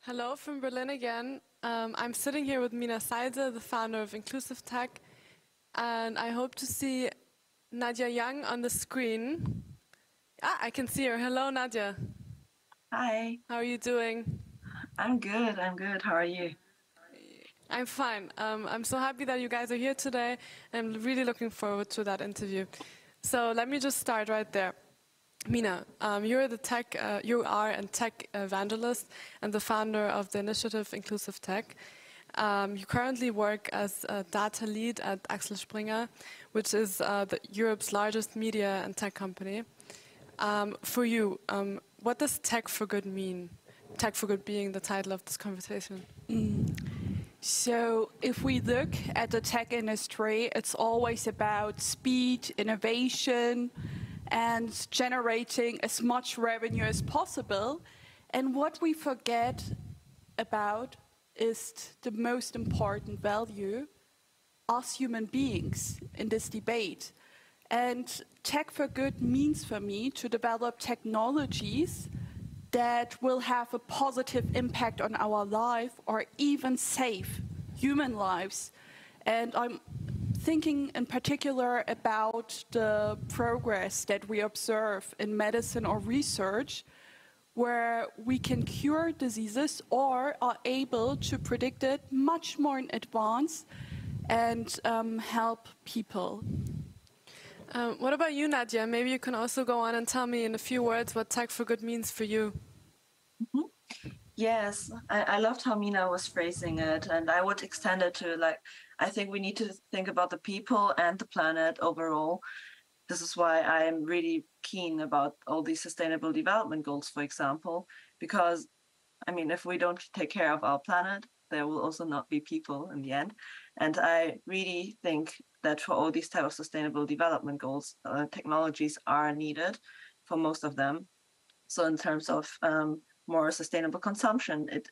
Hello from Berlin again. I'm sitting here with Mina Saidze, the founder of Inclusive Tech, and I hope to see Nadja Young on the screen. Ah, I can see her. Hello, Nadja. Hi, How are you doing? I'm good. How are you? I'm fine. I'm so happy that you guys are here today. I'm really looking forward to that interview. So let me just start right there. Mina, you are a tech evangelist and the founder of the initiative Inclusive Tech. You currently work as a data lead at Axel Springer, which is Europe's largest media and tech company. For you, what does tech for good mean? Tech for good being the title of this conversation. So if we look at the tech industry, it's always about speed, innovation, and generating as much revenue as possible. And what we forget about is the most important value, us human beings in this debate. And tech for good means for me to develop technologies that will have a positive impact on our life or even save human lives. And I'm thinking in particular about the progress that we observe in medicine or research, where we can cure diseases or are able to predict it much more in advance and help people. What about you, Nadja? Maybe you can also go on and tell me in a few words what tech for good means for you. Yes, I loved how Mina was phrasing it, and I would extend it to I think we need to think about the people and the planet overall. This is why I'm really keen about all these sustainable development goals, for example, because, if we don't take care of our planet, there will also not be people in the end. And I really think that for all these type of sustainable development goals, technologies are needed for most of them. So in terms of more sustainable consumption, it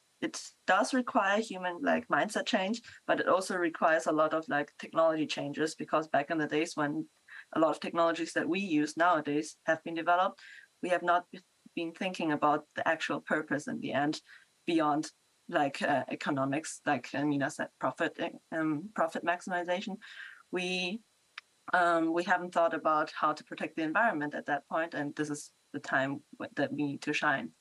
does require human mindset change, but it also requires a lot of technology changes, because back in the days when a lot of technologies that we use nowadays have been developed, we have not been thinking about the actual purpose in the end beyond economics, like Mina said, profit maximization. We haven't thought about how to protect the environment at that point, and this is the time that we need to shine.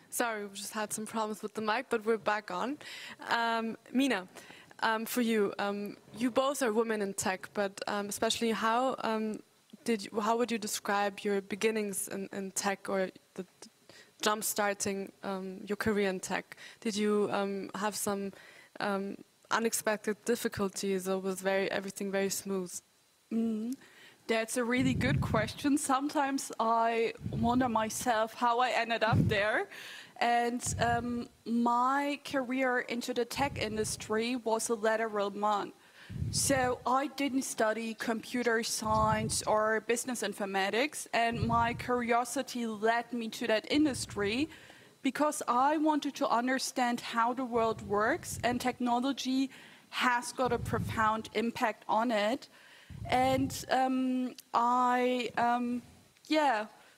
Sorry, we just had some problems with the mic, but we're back on. Mina, for you, you both are women in tech, but especially how would you describe your beginnings in tech, or the jump-starting your career in tech? Did you have some unexpected difficulties, or was everything very smooth? That's a really good question. Sometimes I wonder myself how I ended up there. And my career into the tech industry was a lateral one. So I didn't study computer science or business informatics, and my curiosity led me to that industry because I wanted to understand how the world works, and technology has got a profound impact on it. And I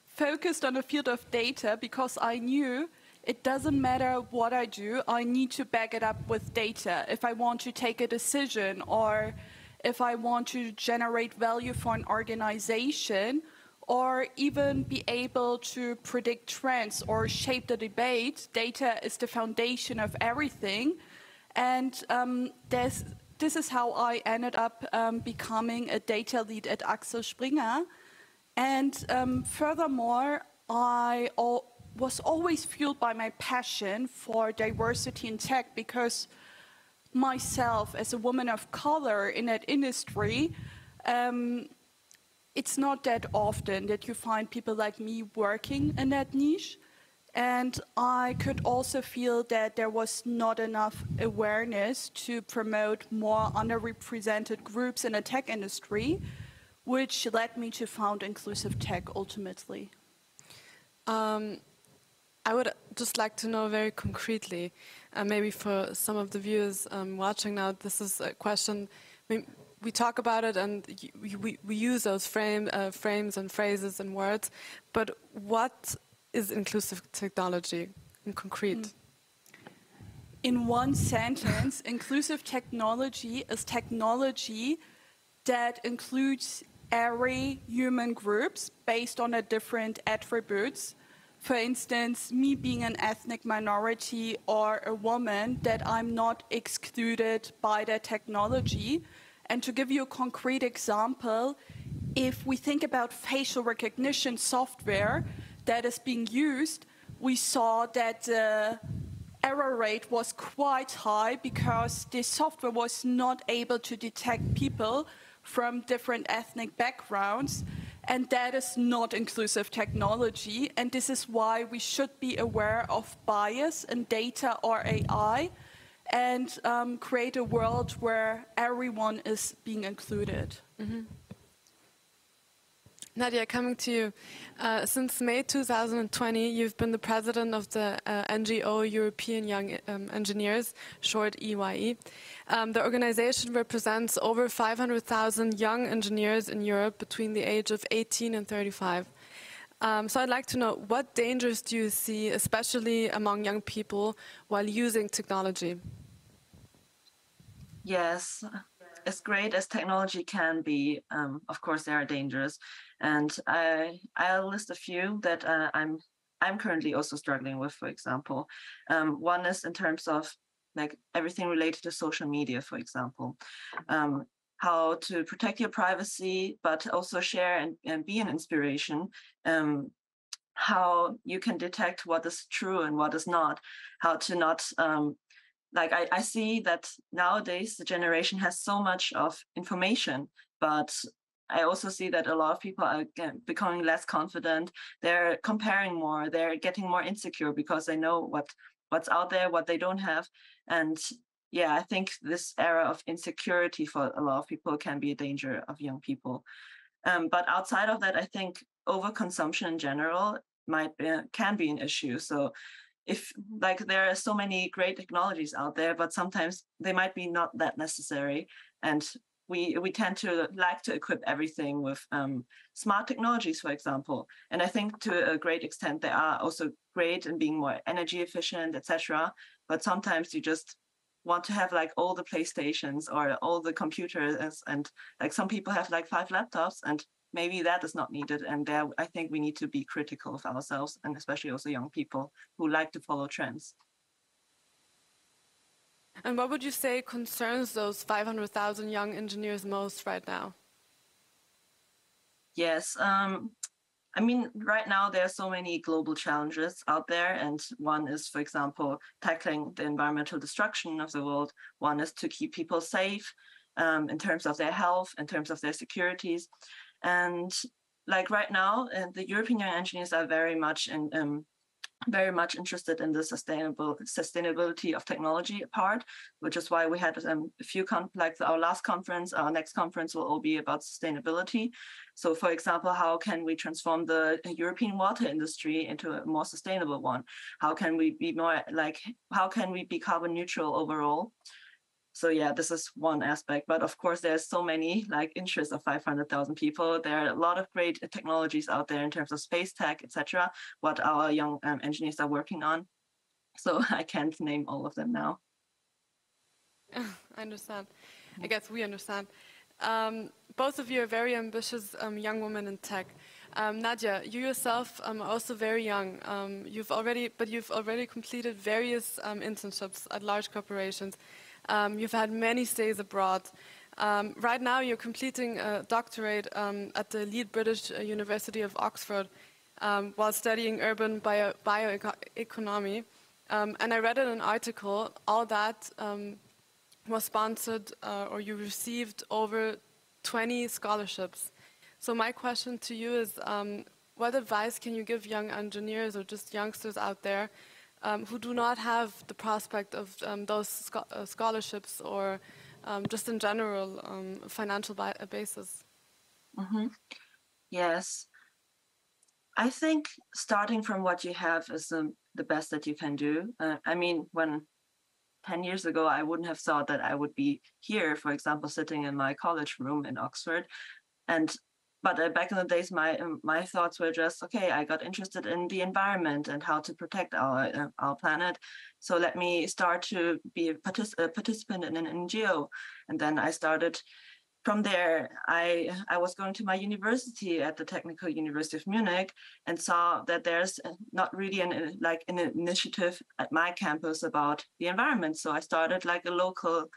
focused on the field of data because I knew it doesn't matter what I do, I need to back it up with data. If I want to take a decision, or if I want to generate value for an organization, or even be able to predict trends or shape the debate, data is the foundation of everything. And this is how I ended up becoming a data lead at Axel Springer. And furthermore, I was always fueled by my passion for diversity in tech, because myself, as a woman of color in that industry, it's not that often that you find people like me working in that niche. And I could also feel that there was not enough awareness to promote more underrepresented groups in the tech industry, which led me to found Inclusive Tech ultimately. I would just like to know very concretely, maybe for some of the viewers watching now, this is a question we talk about it and we use those frames and phrases and words, but what is inclusive technology in concrete? In one sentence, inclusive technology is technology that includes every human groups based on a different attributes. For instance, me being an ethnic minority or a woman, that I'm not excluded by the technology. And to give you a concrete example, if we think about facial recognition software that is being used, we saw that the error rate was quite high because the software was not able to detect people from different ethnic backgrounds, and that is not inclusive technology. And this is why we should be aware of bias in data or AI and create a world where everyone is being included. Mm-hmm. Nadja, coming to you. Since May 2020, you've been the president of the NGO European Young Engineers, short EYE. The organization represents over 500,000 young engineers in Europe between the age of 18 and 35. So I'd like to know, what dangers do you see, especially among young people, while using technology? Yes, as great as technology can be, of course there are dangers, and I'll list a few that I'm currently also struggling with. For example, one is in terms of like everything related to social media, for example, how to protect your privacy, but also share and be an inspiration. How you can detect what is true and what is not, how to not like I see that nowadays the generation has so much of information, but I also see that a lot of people are becoming less confident. They're comparing more. They're getting more insecure because they know what's out there, what they don't have. And yeah, I think this era of insecurity for a lot of people can be a danger of young people. But outside of that, I think overconsumption in general can be an issue. So if like there are so many great technologies out there, but sometimes they might be not that necessary, and we tend to like to equip everything with smart technologies, for example. And I think to a great extent they are also great in being more energy efficient, etc. But sometimes you just want to have like all the PlayStations or all the computers, and like some people have like 5 laptops, and maybe that is not needed. And there, I think we need to be critical of ourselves, and especially also young people who like to follow trends. And what would you say concerns those 500,000 young engineers most right now? Yes, I mean, right now there are so many global challenges out there, and one is, for example, tackling the environmental destruction of the world. One is to keep people safe in terms of their health, in terms of their securities. And like right now, the European young engineers are very much interested in the sustainability of technology part, which is why we had a few like our last conference. Our next conference will all be about sustainability. So, for example, how can we transform the European water industry into a more sustainable one? How can we be how can we be carbon neutral overall? So yeah, this is one aspect, but of course there's so many like interests of 500,000 people. There are a lot of great technologies out there in terms of space tech, etc. What our young engineers are working on. So I can't name all of them now. I understand. I guess we understand. Both of you are very ambitious young women in tech. Nadja, you yourself are also very young. You've already completed various internships at large corporations. You've had many stays abroad. Right now, you're completing a doctorate at the elite British University of Oxford while studying urban bioeconomy. And I read in an article, all that was sponsored or you received over 20 scholarships. So my question to you is, what advice can you give young engineers or just youngsters out there who do not have the prospect of those scholarships or just in general financial basis? Mm-hmm. Yes. I think starting from what you have is the best that you can do. I mean, when 10 years ago, I wouldn't have thought that I would be here, for example, sitting in my college room in Oxford. But back in the days, my thoughts were just, okay, I got interested in the environment and how to protect our planet. So let me start to be a participant in an NGO. And then I started from there. I was going to my university at the Technical University of Munich and saw that there's not really an initiative at my campus about the environment. So I started like a local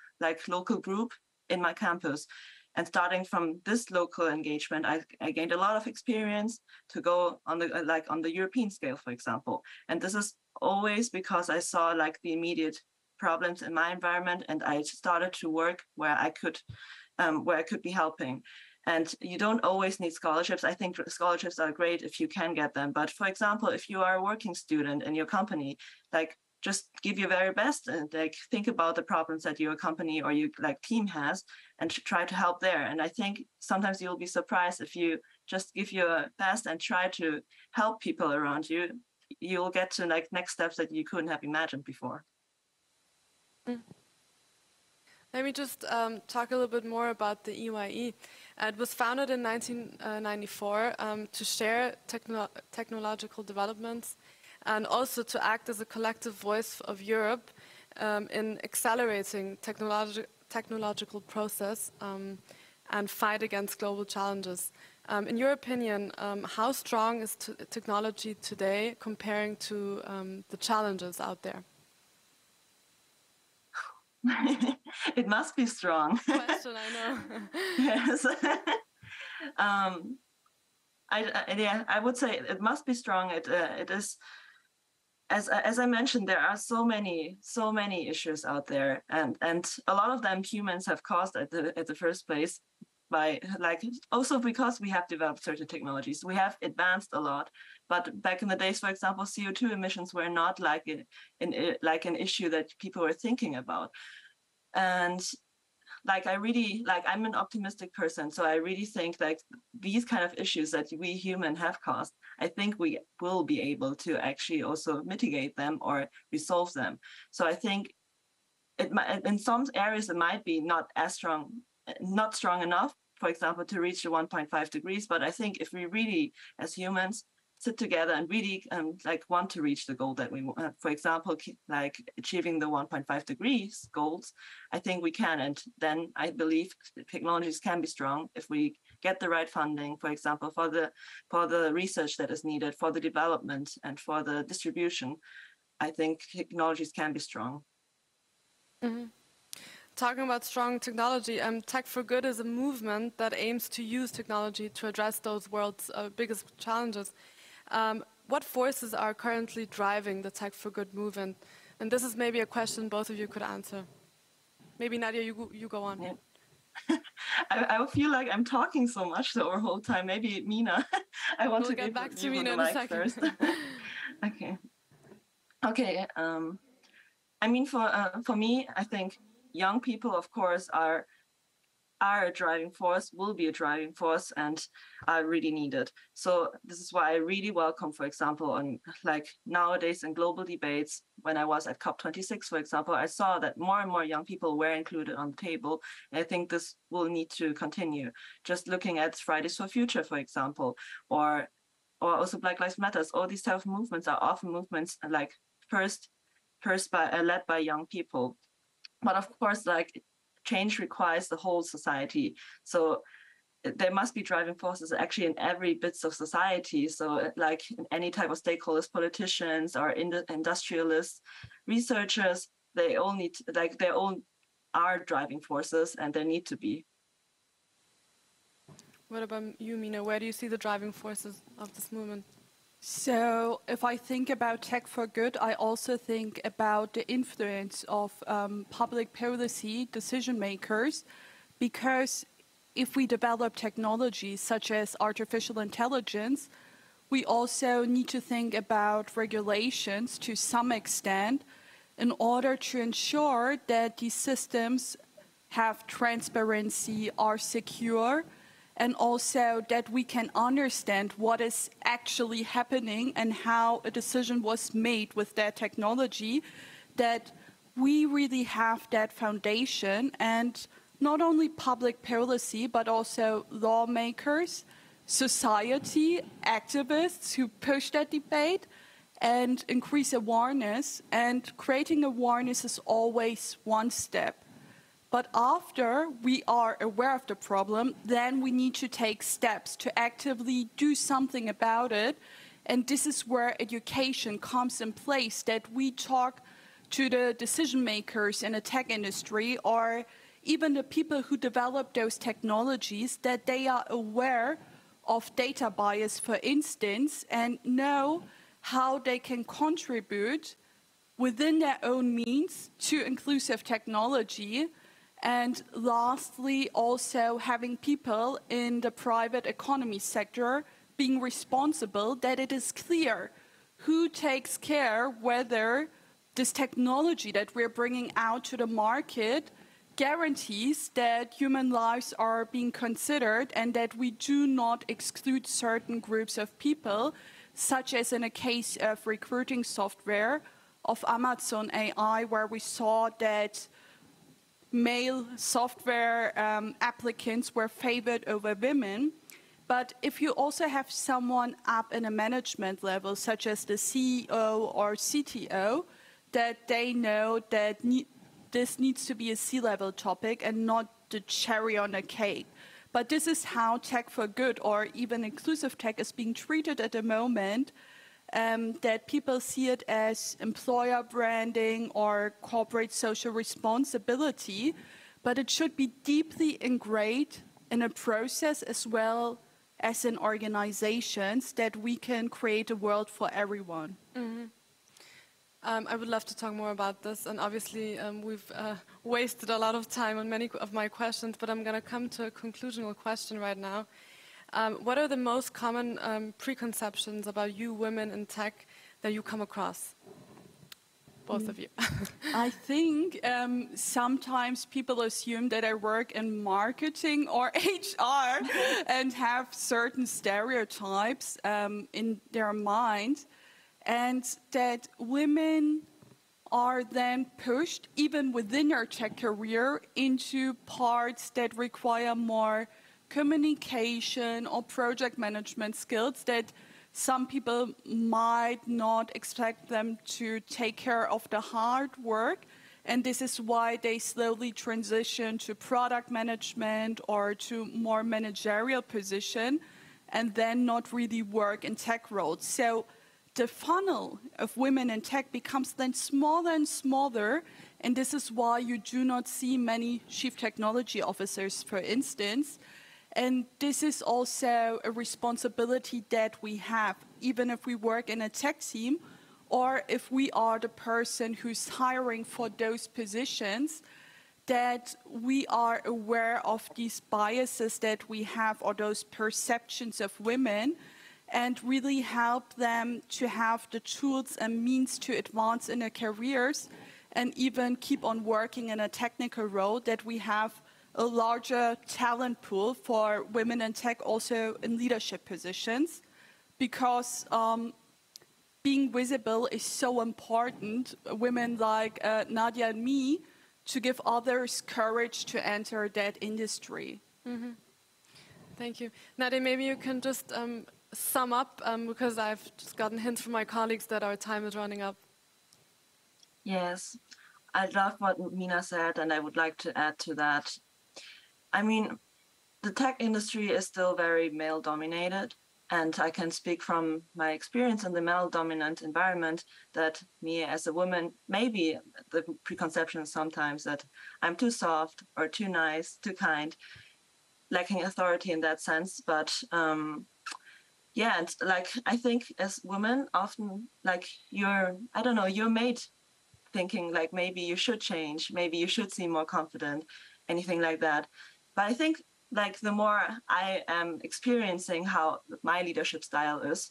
group in my campus. And starting from this local engagement, I gained a lot of experience to go on the European scale, for example. And this is always because I saw like the immediate problems in my environment, and I started to work where I could be helping. And you don't always need scholarships. I think scholarships are great if you can get them. But for example, if you are a working student in your company, like just give your very best and like think about the problems that your company or your like team has and try to help there. And I think sometimes you'll be surprised if you just give your best and try to help people around you, you'll get to like next steps that you couldn't have imagined before. Let me just talk a little bit more about the EYE. It was founded in 1994 to share technological developments and also to act as a collective voice of Europe in accelerating technological process and fight against global challenges. In your opinion, how strong is technology today comparing to the challenges out there? It must be strong. Question, I know. Yes. I would say it must be strong. It is. As I mentioned, there are so many issues out there, and a lot of them humans have caused at the first place by also because we have developed certain technologies. We have advanced a lot, but back in the days, for example, CO2 emissions were not like an issue that people were thinking about. And I'm an optimistic person, so I really think like these kind of issues that we humans have caused, I think we will be able to actually also mitigate them or resolve them. So I think in some areas it might be not strong enough, for example, to reach the 1.5 degrees. But I think if we really, as humans, sit together and really want to reach the goal that we want, for example, like achieving the 1.5 degrees goals, I think we can. And then I believe technologies can be strong if we get the right funding, for example, for the research that is needed, for the development and for the distribution. I think technologies can be strong. Mm-hmm. Talking about strong technology, Tech for Good is a movement that aims to use technology to address those world's biggest challenges. What forces are currently driving the Tech for Good movement? And this is maybe a question both of you could answer. Maybe Nadja, you go on. Yeah. I feel like I'm talking so much the whole time. Maybe Mina. We'll get back to Mina in a second. First. Okay. I mean, for me, I think young people, of course, are a driving force, will be a driving force, and are really needed. So this is why I really welcome, for example, on like nowadays in global debates, when I was at COP26, for example, I saw that more and more young people were included on the table. And I think this will need to continue. Just looking at Fridays for Future, for example, or also Black Lives Matter, all these type of movements are often movements like first led by young people. But of course, like change requires the whole society. So there must be driving forces actually in every bits of society. So like in any type of stakeholders, politicians or industrialists, researchers, they all need their own are driving forces, and they need to be. What about you, Mina? Where do you see the driving forces of this movement? So if I think about Tech for Good, I also think about the influence of public policy decision makers, because if we develop technologies such as artificial intelligence, we also need to think about regulations to some extent in order to ensure that these systems have transparency, are secure, and also that we can understand what is actually happening and how a decision was made with that technology, that we really have that foundation, and not only public policy, but also lawmakers, society, activists who push that debate and increase awareness. And creating awareness is always one step. But after we are aware of the problem, then we need to take steps to actively do something about it. And this is where education comes in place, that we talk to the decision makers in the tech industry, or even the people who develop those technologies, that they are aware of data bias, for instance, and know how they can contribute within their own means to inclusive technology. And lastly, also having people in the private economy sector being responsible, that it is clear who takes care whether this technology that we're bringing out to the market guarantees that human lives are being considered and that we do not exclude certain groups of people, such as in a case of recruiting software of Amazon AI, where we saw that male software applicants were favored over women. But if you also have someone up in a management level, such as the CEO or CTO, that they know that this needs to be a C-level topic and not the cherry on a cake. But this is how tech for good, or even inclusive tech, is being treated at the moment, that people see it as employer branding or corporate social responsibility, but it should be deeply ingrained in a process as well as in organizations, that we can create a world for everyone. Mm-hmm. I would love to talk more about this, and obviously we've wasted a lot of time on many of my questions, but I'm going to come to a conclusional question right now. What are the most common preconceptions about you women in tech that you come across? Both of you. I think sometimes people assume that I work in marketing or HR and have certain stereotypes in their mind, and that women are then pushed, even within their tech career, into parts that require more communication or project management skills that some people might not expect them to take care of the hard work. And this is why they slowly transition to product management or to more managerial position, and then not really work in tech roles. So the funnel of women in tech becomes then smaller and smaller, and this is why you do not see many chief technology officers, for instance. And this is also a responsibility that we have, even if we work in a tech team, or if we are the person who's hiring for those positions, that we are aware of these biases that we have, or those perceptions of women, and really help them to have the tools and means to advance in their careers and even keep on working in a technical role, that we have a larger talent pool for women in tech, also in leadership positions, because being visible is so important. Women like Nadja and me, to give others courage to enter that industry. Mm-hmm. Thank you. Nadja, maybe you can just sum up, because I've just gotten hints from my colleagues that our time is running up. Yes, I love what Mina said, and I would like to add to that. I mean, the tech industry is still very male-dominated, and I can speak from my experience in the male-dominant environment that me as a woman, maybe the preconception sometimes that I'm too soft or too nice, too kind, lacking authority in that sense. But yeah, and like I think as women, often like you're made thinking like maybe you should change, maybe you should seem more confident, anything like that. But I think like the more I am experiencing how my leadership style is,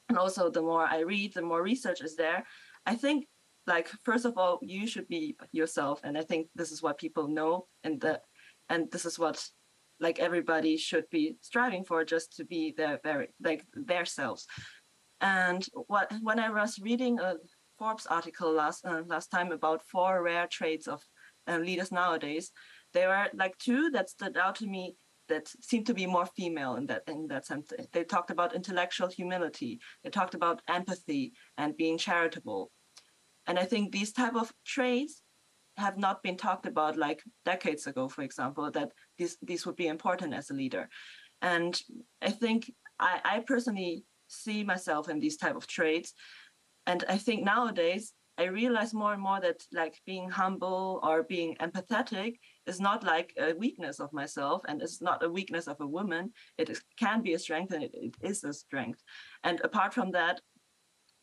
and also the more I read, the more research is there, I think like first of all, you should be yourself. And I think this is what people know, and this is what like everybody should be striving for, just to be their selves. And when I was reading a Forbes article last time about 4 rare traits of leaders nowadays. There were like 2 that stood out to me that seemed to be more female in that sense. They talked about intellectual humility. They talked about empathy and being charitable. And I think these type of traits have not been talked about like decades ago, for example, that these would be important as a leader. And I think I personally see myself in these type of traits. And I think nowadays I realize more and more that like being humble or being empathetic is not like a weakness of myself, and it's not a weakness of a woman. Can be a strength, and it is a strength. And apart from that,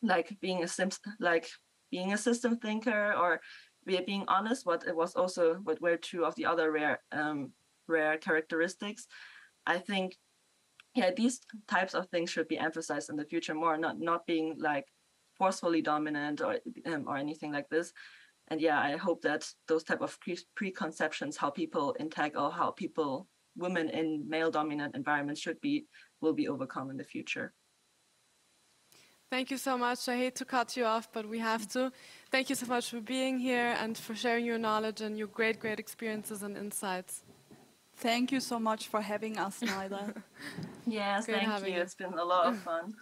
like being a system thinker or being honest, what were 2 of the other rare characteristics. I think, yeah, these types of things should be emphasized in the future more, not being like forcefully dominant or anything like this. And yeah, I hope that those type of preconceptions, how people interact or how women in male-dominant environments will be overcome in the future. Thank you so much. I hate to cut you off, but we have to. Thank you so much for being here and for sharing your knowledge and your great experiences and insights. Thank you so much for having us, Nadja. Yes, thank you. It's been a lot of fun.